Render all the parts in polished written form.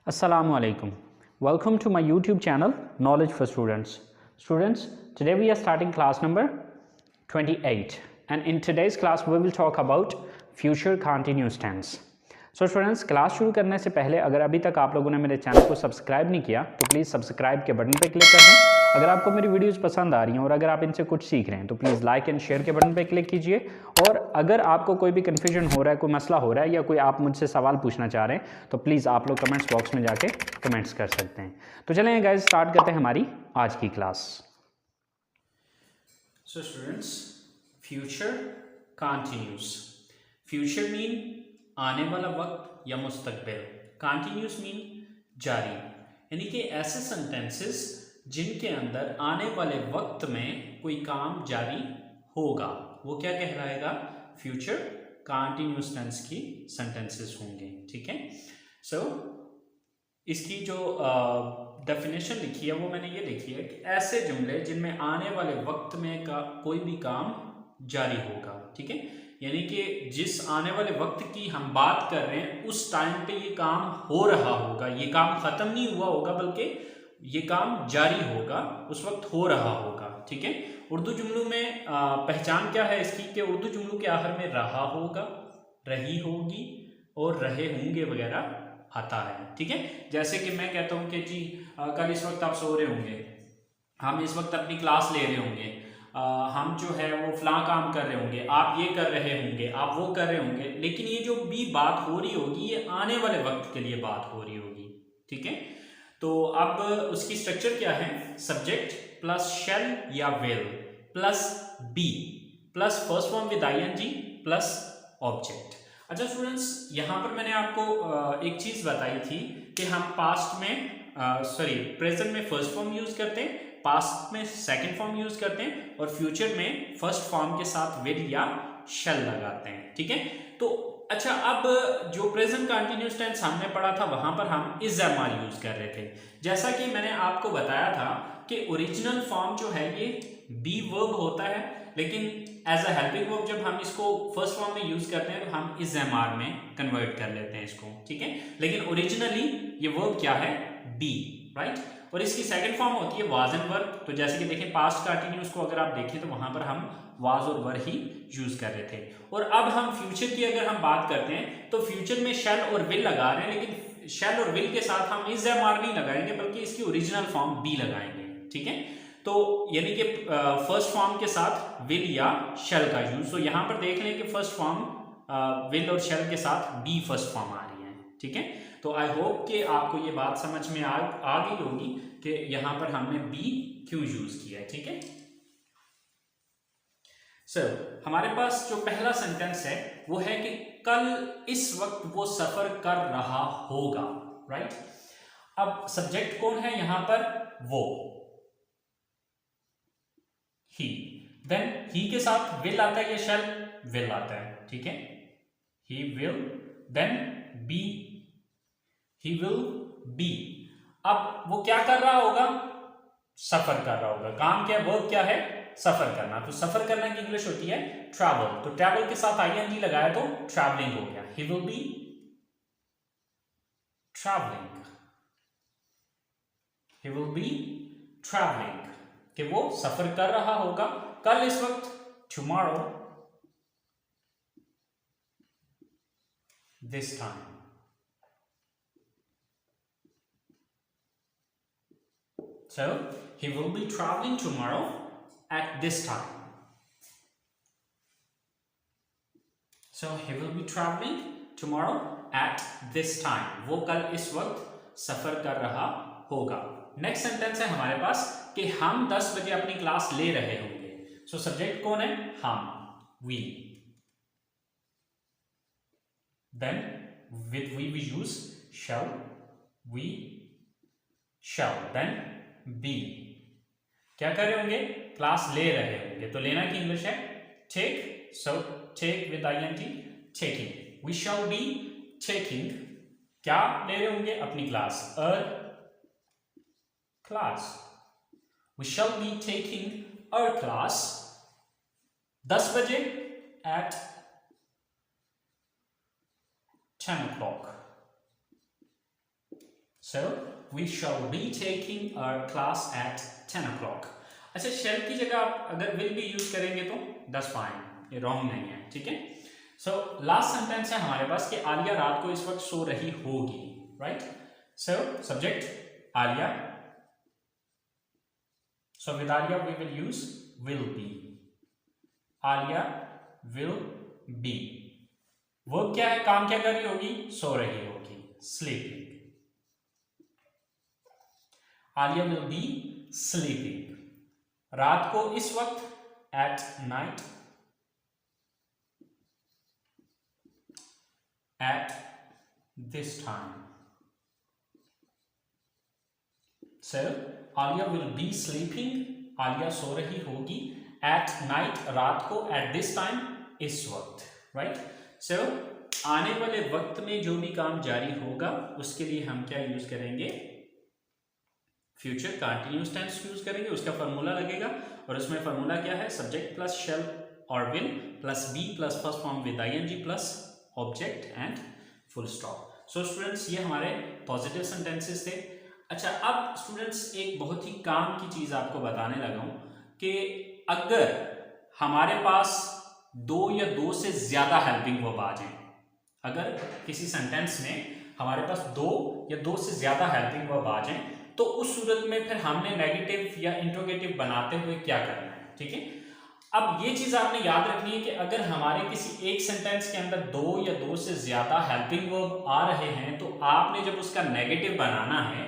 Assalamu alaikum. Welcome to my YouTube channel Knowledge for Students. Students, today we are starting class number 28 and in today's class we will talk about future continuous tense. So students, class शुरू करने से पहले अगर अभी तक आप लोगों ने मेरे चैनल को सब्सक्राइब नहीं किया तो प्लीज़ सब्सक्राइब के बटन पर क्लिक कर दें। अगर आपको मेरी वीडियोस पसंद आ रही हैं और अगर आप इनसे कुछ सीख रहे हैं तो प्लीज़ लाइक एंड शेयर के बटन पर क्लिक कीजिए। और अगर आपको कोई भी कन्फ्यूजन हो रहा है, कोई मसला हो रहा है या कोई आप मुझसे सवाल पूछना चाह रहे हैं तो प्लीज़ आप लोग कमेंट्स बॉक्स में जाके कमेंट्स कर सकते हैं। तो चलें गाइस, स्टार्ट करते हैं हमारी आज की class. So students, future continuous. Future mean आने वाला वक्त या मुस्तकबिल, कंटिन्यूस मीन जारी, यानी कि ऐसे सेंटेंसेस जिनके अंदर आने वाले वक्त में कोई काम जारी होगा वो क्या कहलाएगा? फ्यूचर कंटिन्यूस टेंस की सेंटेंसेस होंगे। ठीक है, सो इसकी जो डेफिनेशन लिखी है वो मैंने ये लिखी है कि ऐसे जुमले जिनमें आने वाले वक्त में कोई भी काम जारी होगा। ठीक है, यानी कि जिस आने वाले वक्त की हम बात कर रहे हैं उस टाइम पे ये काम हो रहा होगा, ये काम ख़त्म नहीं हुआ होगा बल्कि ये काम जारी होगा, उस वक्त हो रहा होगा। ठीक है, उर्दू जुमलों में पहचान क्या है इसकी कि उर्दू जुमलों के आखिर में रहा होगा, रही होगी और रहे होंगे वगैरह आता है। ठीक है, जैसे कि मैं कहता हूँ कि जी कल इस वक्त आप सो रहे होंगे, हम इस वक्त अपनी क्लास ले रहे होंगे, हम जो है वो फलां काम कर रहे होंगे, आप ये कर रहे होंगे, आप वो कर रहे होंगे, लेकिन ये जो भी बात हो रही होगी ये आने वाले वक्त के लिए बात हो रही होगी। ठीक है, तो अब उसकी स्ट्रक्चर क्या है? सब्जेक्ट प्लस शेल या will plus be plus first form with ING plus object. अच्छा स्टूडेंट्स, यहाँ पर मैंने आपको एक चीज़ बताई थी कि हम पास्ट में प्रेजेंट में फर्स्ट फॉर्म यूज करते हैं, पास्ट में सेकंड फॉर्म यूज करते हैं और फ्यूचर में फर्स्ट फॉर्म के साथ विल या शेल लगाते हैं। ठीक है, तो अच्छा, अब जो प्रेजेंट कंटिन्यूअस टेंस हमने पढ़ा था वहां पर हम इज एम आर यूज कर रहे थे। जैसा कि मैंने आपको बताया था कि ओरिजिनल फॉर्म जो है ये बी वर्ब होता है, लेकिन एज अ हेल्पिंग वर्ब जब हम इसको फर्स्ट फॉर्म में यूज करते हैं तो हम इज एम आर में कन्वर्ट कर लेते हैं इसको। ठीक है, लेकिन ओरिजिनली ये वर्ब क्या है? Be, right. और इसकी सेकंड फॉर्म होती है वाज एंड वर्ब। तो जैसे कि देखें पास्ट कंटिन्यूअस को अगर आप देखें तो वहां पर हम वाज और वर ही यूज कर रहे थे। और अब हम फ्यूचर की अगर हम बात करते हैं तो फ्यूचर में शेल और विल लगा रहे हैं, लेकिन शेल और विल के साथ हम इज एम आर नहीं लगाएंगे बल्कि इसकी ओरिजिनल फॉर्म बी लगाएंगे। ठीक है, तो यानी कि फर्स्ट फॉर्म के साथ विल या शेल का यूज। तो यहां पर देख लें कि फर्स्ट फॉर्म विल और शेल के साथ बी फर्स्ट फॉर्म आ रही है। ठीक है, तो आई होप कि आपको ये बात समझ में आ गई होगी कि यहां पर हमने बी क्यों यूज किया है। ठीक है, सर हमारे पास जो पहला सेंटेंस है वो है कि कल इस वक्त वो सफर कर रहा होगा, राइट। अब सब्जेक्ट कौन है यहां पर? वो, ही। देन ही के साथ विल आता है या शेल? विल आता है। ठीक है, he will, then be, he will be. अब वो क्या कर रहा होगा? सफर कर रहा होगा। काम क्या है? वर्ब क्या है? सफर करना। तो सफर करना की इंग्लिश होती है ट्रैवल। तो ट्रैवल के साथ आईएनजी लगाया तो ट्रैवलिंग हो गया। ही will be travelling, he will be travelling, कि वो सफर कर रहा होगा कल इस वक्त, tomorrow this time. So he will be traveling tomorrow at this time. So he will be traveling tomorrow at this time. वो कल इस वक्त सफर कर रहा होगा। नेक्स्ट सेंटेंस है हमारे पास कि हम 10 बजे अपनी क्लास ले रहे होंगे। सो सब्जेक्ट कौन है? हम, we. Then with we use shall, we shall. Then be, क्या कर रहे होंगे? क्लास ले रहे होंगे। तो लेना की इंग्लिश है take. So take with ING, taking. We shall be taking, क्या ले रहे होंगे? अपनी class, a class. We shall be taking a class 10 बजे at 10 o'clock. So we shall be taking our class at 10 o'clock. अच्छा, shall की जगह आप अगर will be यूज करेंगे तो that's fine, ये रॉन्ग नहीं है, ठीक है। So last sentence है हमारे पास कि आलिया रात को इस वक्त सो रही होगी, right? So subject Alia, so with Alia we will use will be. Alia will be. Verb क्या है, काम क्या कर रही होगी, सो रही होगी, sleeping. Alia will be sleeping. रात को इस वक्त, at night, at this time. So Alia will be sleeping, Alia सो रही होगी, at night, रात को, at this time, इस वक्त, right? So आने वाले वक्त में जो भी काम जारी होगा उसके लिए हम क्या यूज करेंगे, फ्यूचर कंटिन्यूअस टेंस यूज करेंगे। उसका फॉर्मूला लगेगा और उसमें फॉर्मूला क्या है, सब्जेक्ट प्लस शैल और will plus be plus first form with ING plus object and full stop. So students, ये हमारे पॉजिटिव सेंटेंसेस थे। अच्छा, अब स्टूडेंट्स एक बहुत ही काम की चीज आपको बताने लगा हूं कि अगर हमारे पास दो या दो से ज्यादा हेल्पिंग वर्ब आ जाए, अगर किसी सेंटेंस में हमारे पास दो या दो से ज्यादा हेल्पिंग वर्ब आ जाए तो उस सूरत में फिर हमने नेगेटिव या इंट्रोगेटिव बनाते हुए क्या करना है, ठीक है। अब ये चीज आपने याद रखनी है कि अगर हमारे किसी एक सेंटेंस के अंदर दो या दो से ज्यादा हेल्पिंग वर्ब आ रहे हैं तो आपने जब उसका नेगेटिव बनाना है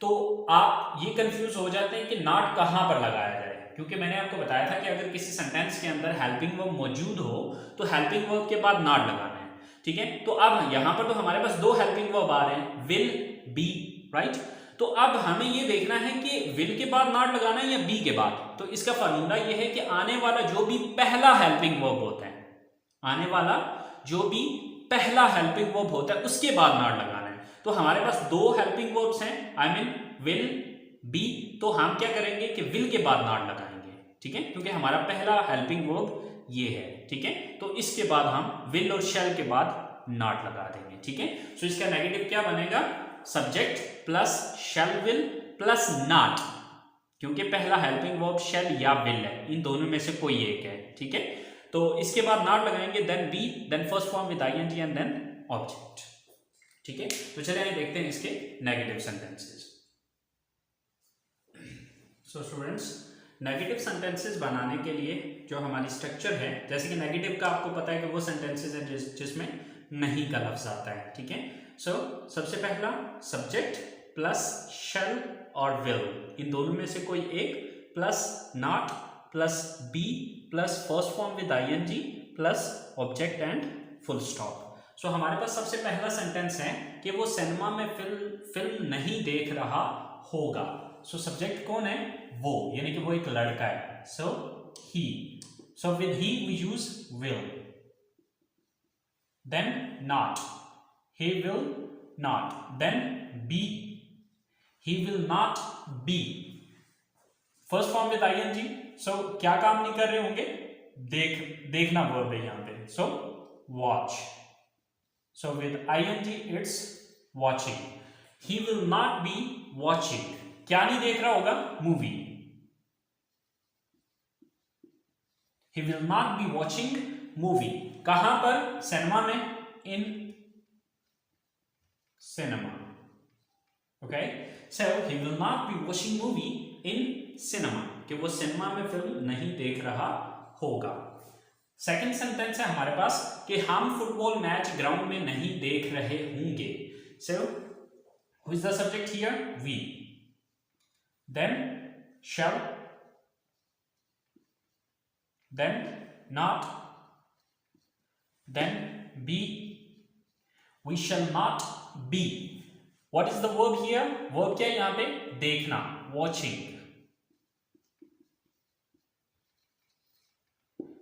तो आप ये कंफ्यूज हो जाते हैं कि नॉट कहां पर लगाया जाए, क्योंकि मैंने आपको बताया था कि अगर किसी सेंटेंस के अंदर हेल्पिंग वर्ब मौजूद हो तो हेल्पिंग वर्ब के बाद नॉट लगाना है, ठीक है। तो अब यहां पर तो हमारे पास दो हेल्पिंग वर्ब आ रहे हैं, विल, बी, राइट। तो अब हमें ये देखना है कि विल के बाद नॉट लगाना है या बी के बाद। तो इसका फॉर्मूला ये है कि आने वाला जो भी पहला हेल्पिंग वर्ब होता है, आने वाला जो भी पहला हेल्पिंग वर्ब होता है उसके बाद नॉट लगाना है। तो हमारे पास दो हेल्पिंग वर्ब्स हैं, आई मीन विल, बी, तो हम क्या करेंगे कि विल के बाद नॉट लगाएंगे, ठीक है, क्योंकि हमारा पहला हेल्पिंग वर्ब ये है, ठीक है। तो इसके बाद हम विल और शैल के बाद नॉट लगा देंगे, ठीक है। सो इसका नेगेटिव क्या बनेगा, subject plus shell will plus not, क्योंकि पहला हेल्पिंग वर्ब शैल या विल है, इन दोनों में से कोई एक है, ठीक है। तो इसके बाद नॉट लगाएंगे, then be, then first form with ING and then object, ठीक है। तो चलिए देखते हैं इसके negative sentences. So students, negative sentences बनाने के लिए जो हमारी स्ट्रक्चर है, जैसे कि नेगेटिव का आपको पता है कि वो सेंटेंसेस है जिसमें नहीं का लफ्ज आता है, ठीक है। सो सबसे पहला सब्जेक्ट प्लस शैल और विल, इन दोनों में से कोई एक, plus not plus be plus first form with ING plus object and full stop. So हमारे पास सबसे पहला सेंटेंस है कि वो सिनेमा में फिल्म नहीं देख रहा होगा। सो सब्जेक्ट कौन है, वो, यानी कि वो एक लड़का है, so he. So with he we use will, then not, he will not, then be, he will not be, first form with ING. So क्या काम नहीं कर रहे होंगे, देखना वर्ब है यहां पे, so watch. So with ING it's watching. he will not be watching, क्या नहीं देख रहा होगा, movie. he will not be watching movie, कहां पर, सिनेमा में, इन cinema, okay, so he will not be watching movie in cinema, कि वो सिनेमा में फिल्म नहीं देख रहा होगा। सेकंड सेंटेंस है हमारे पास कि हम फुटबॉल मैच ग्राउंड में नहीं देख रहे होंगे। so who is the subject here, we, then shall, then not, then be, we shall not be. What is the verb here, verb क्या है यहां पे, देखना, watching।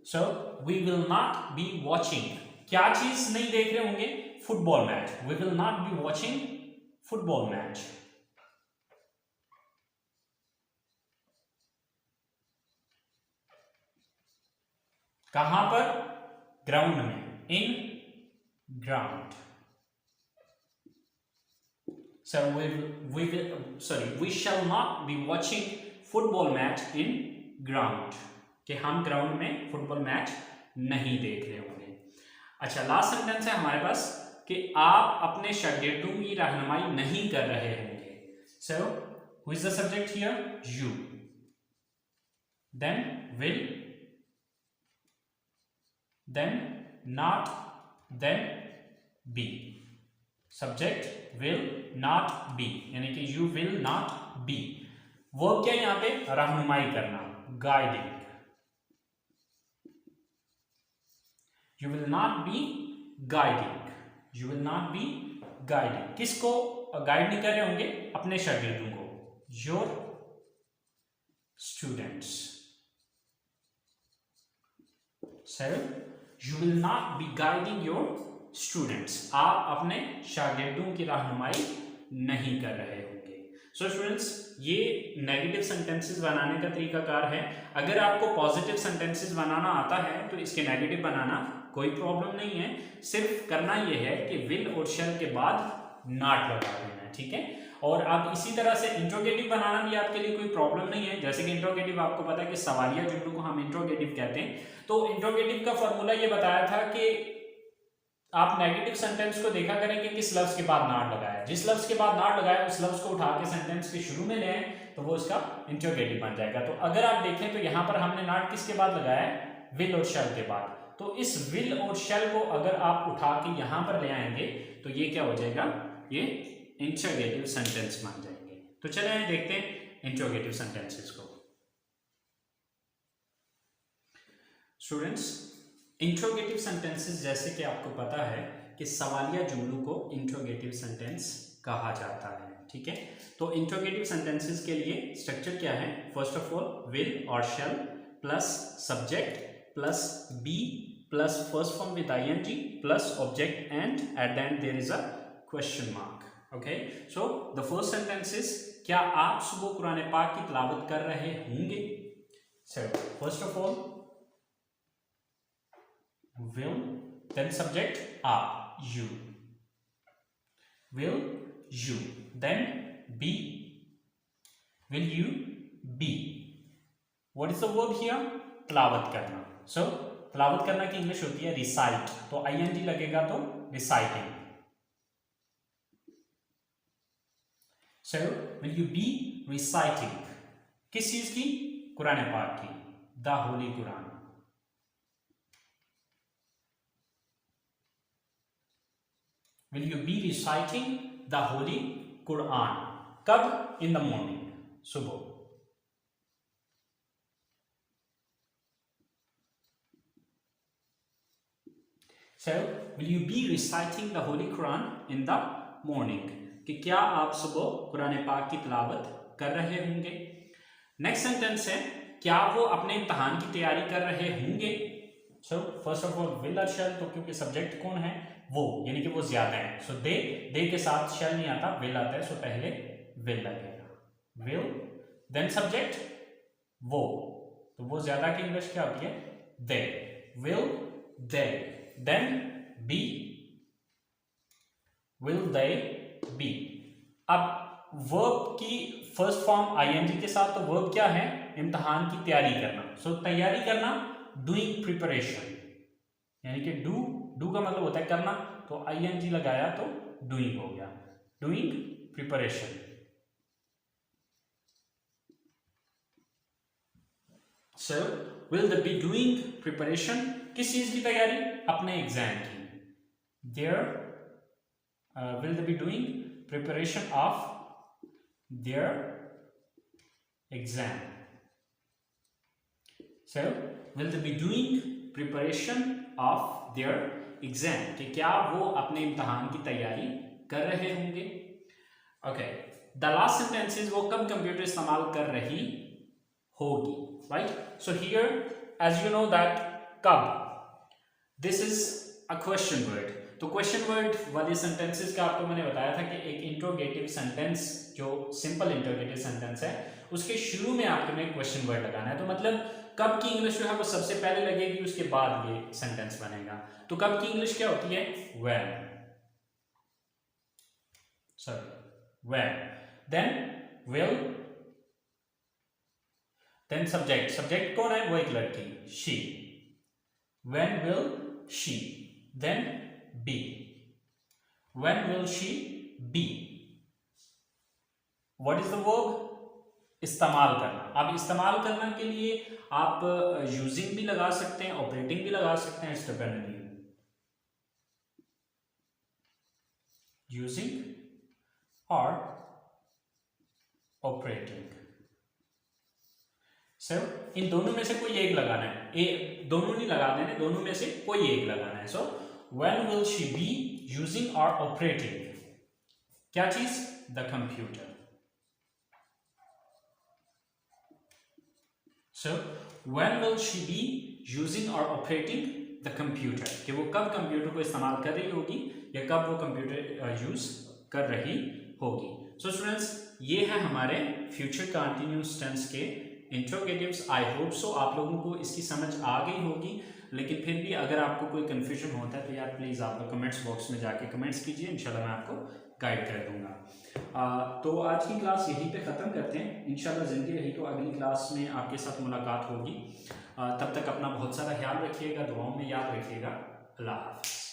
so we will not be watching, क्या चीज नहीं देख रहे होंगे, football match, we will not be watching football match. कहां पर, ग्राउंड में, in ground. So we shall not be watching football match in ground. कि हम ग्राउंड में फुटबॉल मैच नहीं देख रहे होंगे. अच्छा, लास्ट सेंटेंस है हमारे पास कि आप अपने शागिर्दों की रहनुमाई नहीं कर रहे होंगे. So who is the subject here? You. Then will, then not, then be. Subject will not be, यानी कि you will not be. Verb क्या है यहां पे? रहनुमाई करना, guiding. You will not be guiding. You will not be guiding. किसको guide नहीं कर रहे होंगे? अपने शागिर्दों को. Your students. So you will not be guiding your students. आप अपने शागिर्दों की रहनुमाई नहीं कर रहे होंगे. सो स्टूडेंट्स, ये नेगेटिव सेंटेंसेस बनाने का तरीकाकार है. अगर आपको पॉजिटिव सेंटेंसेस बनाना आता है तो इसके नेगेटिव बनाना कोई प्रॉब्लम नहीं है. सिर्फ करना ये है कि विल और शैल के बाद नॉट लगा देना है. ठीक है. और अब इसी तरह से इंट्रोगेटिव बनाना भी आपके लिए कोई प्रॉब्लम नहीं है. जैसे कि इंट्रोगेटिव आपको पता है कि सवालिया जुमलों को हम इंट्रोगेटिव कहते हैं. तो इंट्रोगेटिव का फॉर्मूला ये बताया था कि आप नेगेटिव सेंटेंस को देखा करें कि किस लफ्ज के बाद नॉट लगाया. जिस लफ्ज के बाद नॉट लगाया उस लफ्ज को उठा के सेंटेंस के शुरू में ले आए तो वो उसका इंट्रोगेटिव बन जाएगा. तो अगर आप देखें तो यहाँ पर हमने नॉट किसके बाद लगाया है? विल और शैल के बाद. तो इस विल और शैल को अगर आप उठा के यहाँ पर ले आएंगे तो ये क्या हो जाएगा? ये इंट्रोगेटिव सेंटेंस बन जाएंगे. तो चलिए देखते हैं इंट्रोगेटिव सेंटेंसेस को. स्टूडेंट्स, इंट्रोगेटिव सेंटेंसेस जैसे कि आपको पता है कि सवालिया जुमलों को इंट्रोगेटिव सेंटेंस कहा जाता है. ठीक है. तो इंट्रोगेटिव सेंटेंसेस के लिए स्ट्रक्चर क्या है? फर्स्ट ऑफ ऑल विल और shall plus subject plus be plus first form with ING plus object and at the end there is a question mark. Okay. So the first sentence is, क्या आप सुबह कुरान पाक की तिलावत कर रहे होंगे? So first of all will, then subject आप, you. Will you, then be, will you be. What is the verb here? तिलावत करना. So तिलावत करना की इंग्लिश होती है recite. तो ing लगेगा तो reciting. So will you be reciting? किस चीज की? कुरान पाक की, the holy Quran. Will you be reciting the Holy Quran? कब? In the morning. सुबह. So, will you be reciting the Holy Quran in the morning? कि क्या आप सुबह कुरान पाक की तिलावत कर रहे होंगे? नेक्स्ट सेंटेंस है, क्या वो अपने इम्तहान की तैयारी कर रहे होंगे? So first of all will और शैल, तो क्योंकि सब्जेक्ट कौन है? वो, यानी कि वो ज्यादा है. सो दे के साथ शैल नहीं आता, विल आता है. सो पहले विल लगेगा. विल, देन सब्जेक्ट वो, तो वो ज्यादा की इंग्लिश क्या होती है? They. Will they, then be, will they be. अब वर्ब की फर्स्ट फॉर्म आईएनजी के साथ, तो वर्ब क्या है? इम्तिहान की तैयारी करना. सो तैयारी करना, डूइंग प्रिपरेशन, यानी कि डू का मतलब होता है करना. तो आईएनजी लगाया तो डूइंग हो गया. Doing preparation. So will they be doing preparation. किस चीज की तैयारी? अपने एग्जाम की. There will they be doing preparation of their exam. So will they be doing preparation of their exam, कि क्या वो अपने इम्तहान की तैयारी कर रहे होंगे. ओके. द लास्ट सेंटेंसेस, वो कब कंप्यूटर इस्तेमाल कर रही होगी. Right. So here as you know that कब, this is a question word. तो क्वेश्चन वर्ड वाले सेंटेंसेस का आपको मैंने बताया था कि एक इंट्रोगेटिव सेंटेंस, जो सिंपल इंट्रोगेटिव सेंटेंस है, उसके शुरू में आपको क्वेश्चन वर्ड लगाना है. तो मतलब कब की इंग्लिश जो है वो सबसे पहले लगेगी, उसके बाद ये सेंटेंस बनेगा. तो कब की इंग्लिश क्या होती है? When. Sorry, when, then will, then subject कौन है, वो एक लड़की, she, when will she, then be, when will she be, what is the verb, इस्तेमाल करना। अब इस्तेमाल करना के लिए आप यूजिंग भी लगा सकते हैं, ऑपरेटिंग भी लगा सकते हैं, इट्स डिपेंडेंट यूजिंग और ऑपरेटिंग। सर इन दोनों में से कोई एक लगाना है, दोनों नहीं लगा देने, दोनों में से कोई एक लगाना है। So when will she be using और ऑपरेटिंग क्या चीज, the computer. So, when will she be using or operating the computer? कि वो कब कंप्यूटर को इस्तेमाल कर रही होगी या कब वो कंप्यूटर यूज कर रही होगी। सो स्टूडेंट्स, ये है हमारे फ्यूचर कंटिन्यूअस टेंस के इंट्रोगेटिव्स। आई होप सो आप लोगों को इसकी समझ आ गई होगी, लेकिन फिर भी अगर आपको कोई कंफ्यूजन होता है तो यार प्लीज़ आप लोग कमेंट्स बॉक्स में जाके कमेंट्स कीजिए, इंशाल्लाह मैं आपको गाइड कर दूंगा। तो आज की क्लास यहीं पे ख़त्म करते हैं। इंशाल्लाह ज़िंदगी रही तो अगली क्लास में आपके साथ मुलाकात होगी। तब तक अपना बहुत सारा ख्याल रखिएगा, दुआओं में याद रखिएगा। अल्लाह हाफ़िज़।